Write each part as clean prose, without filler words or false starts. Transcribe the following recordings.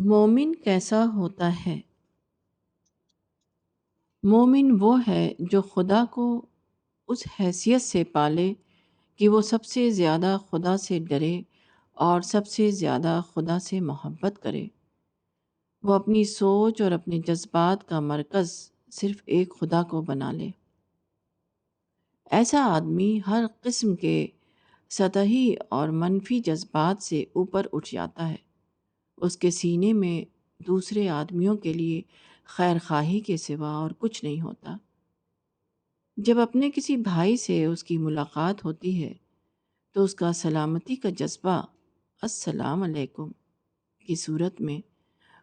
مومن کیسا ہوتا ہے؟ مومن وہ ہے جو خدا کو اس حیثیت سے پالے کہ وہ سب سے زیادہ خدا سے ڈرے اور سب سے زیادہ خدا سے محبت کرے۔ وہ اپنی سوچ اور اپنے جذبات کا مرکز صرف ایک خدا کو بنا لے۔ ایسا آدمی ہر قسم کے سطحی اور منفی جذبات سے اوپر اٹھ جاتا ہے۔ اس کے سینے میں دوسرے آدمیوں کے لیے خیر خواہی کے سوا اور کچھ نہیں ہوتا۔ جب اپنے کسی بھائی سے اس کی ملاقات ہوتی ہے تو اس کا سلامتی کا جذبہ السلام علیکم کی صورت میں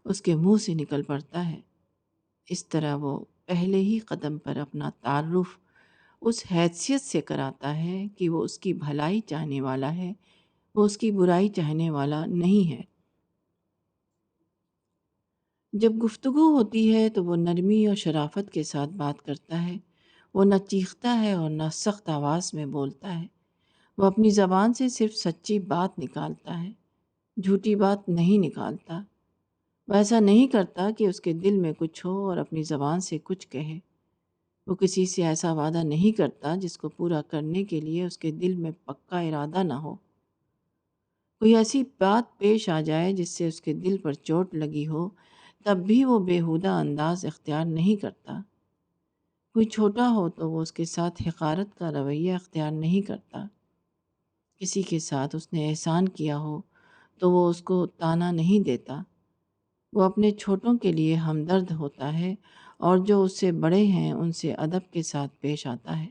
اس کے منہ سے نکل پڑتا ہے۔ اس طرح وہ پہلے ہی قدم پر اپنا تعارف اس حیثیت سے کراتا ہے کہ وہ اس کی بھلائی چاہنے والا ہے، وہ اس کی برائی چاہنے والا نہیں ہے۔ جب گفتگو ہوتی ہے تو وہ نرمی اور شرافت کے ساتھ بات کرتا ہے۔ وہ نہ چیختا ہے اور نہ سخت آواز میں بولتا ہے۔ وہ اپنی زبان سے صرف سچی بات نکالتا ہے، جھوٹی بات نہیں نکالتا۔ وہ ایسا نہیں کرتا کہ اس کے دل میں کچھ ہو اور اپنی زبان سے کچھ کہے۔ وہ کسی سے ایسا وعدہ نہیں کرتا جس کو پورا کرنے کے لیے اس کے دل میں پکا ارادہ نہ ہو۔ کوئی ایسی بات پیش آ جائے جس سے اس کے دل پر چوٹ لگی ہو، تب بھی وہ بیہودہ انداز اختیار نہیں کرتا۔ کوئی چھوٹا ہو تو وہ اس کے ساتھ حقارت کا رویہ اختیار نہیں کرتا۔ کسی کے ساتھ اس نے احسان کیا ہو تو وہ اس کو طعنہ نہیں دیتا۔ وہ اپنے چھوٹوں کے لیے ہمدرد ہوتا ہے اور جو اس سے بڑے ہیں ان سے ادب کے ساتھ پیش آتا ہے۔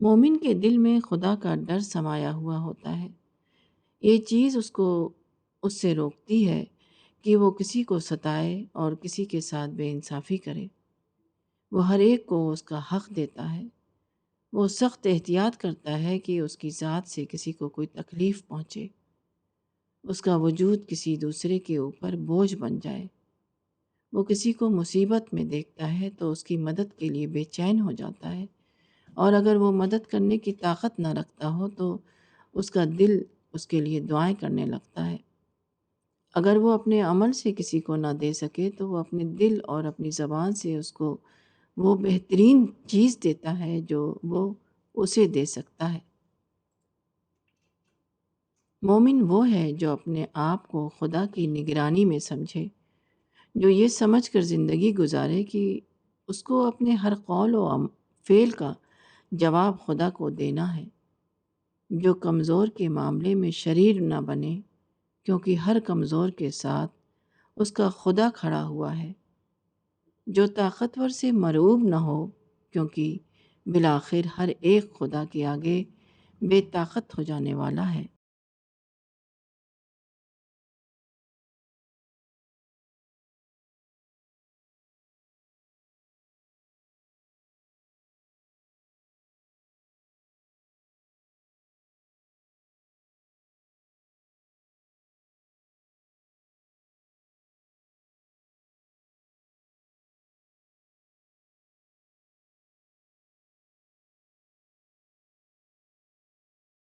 مومن کے دل میں خدا کا ڈر سمایا ہوا ہوتا ہے۔ یہ چیز اس سے روکتی ہے کہ وہ کسی کو ستائے اور کسی کے ساتھ بے انصافی کرے۔ وہ ہر ایک کو اس کا حق دیتا ہے۔ وہ سخت احتیاط کرتا ہے کہ اس کی ذات سے کسی کو کوئی تکلیف پہنچے، اس کا وجود کسی دوسرے کے اوپر بوجھ بن جائے۔ وہ کسی کو مصیبت میں دیکھتا ہے تو اس کی مدد کے لیے بے چین ہو جاتا ہے، اور اگر وہ مدد کرنے کی طاقت نہ رکھتا ہو تو اس کا دل اس کے لیے دعائیں کرنے لگتا ہے۔ اگر وہ اپنے عمل سے کسی کو نہ دے سکے تو وہ اپنے دل اور اپنی زبان سے اس کو وہ بہترین چیز دیتا ہے جو وہ اسے دے سکتا ہے۔ مومن وہ ہے جو اپنے آپ کو خدا کی نگرانی میں سمجھے، جو یہ سمجھ کر زندگی گزارے کہ اس کو اپنے ہر قول و فعل کا جواب خدا کو دینا ہے، جو کمزور کے معاملے میں شریر نہ بنے کیونکہ ہر کمزور کے ساتھ اس کا خدا کھڑا ہوا ہے، جو طاقتور سے مرعوب نہ ہو کیونکہ بالآخر ہر ایک خدا کے آگے بے طاقت ہو جانے والا ہے۔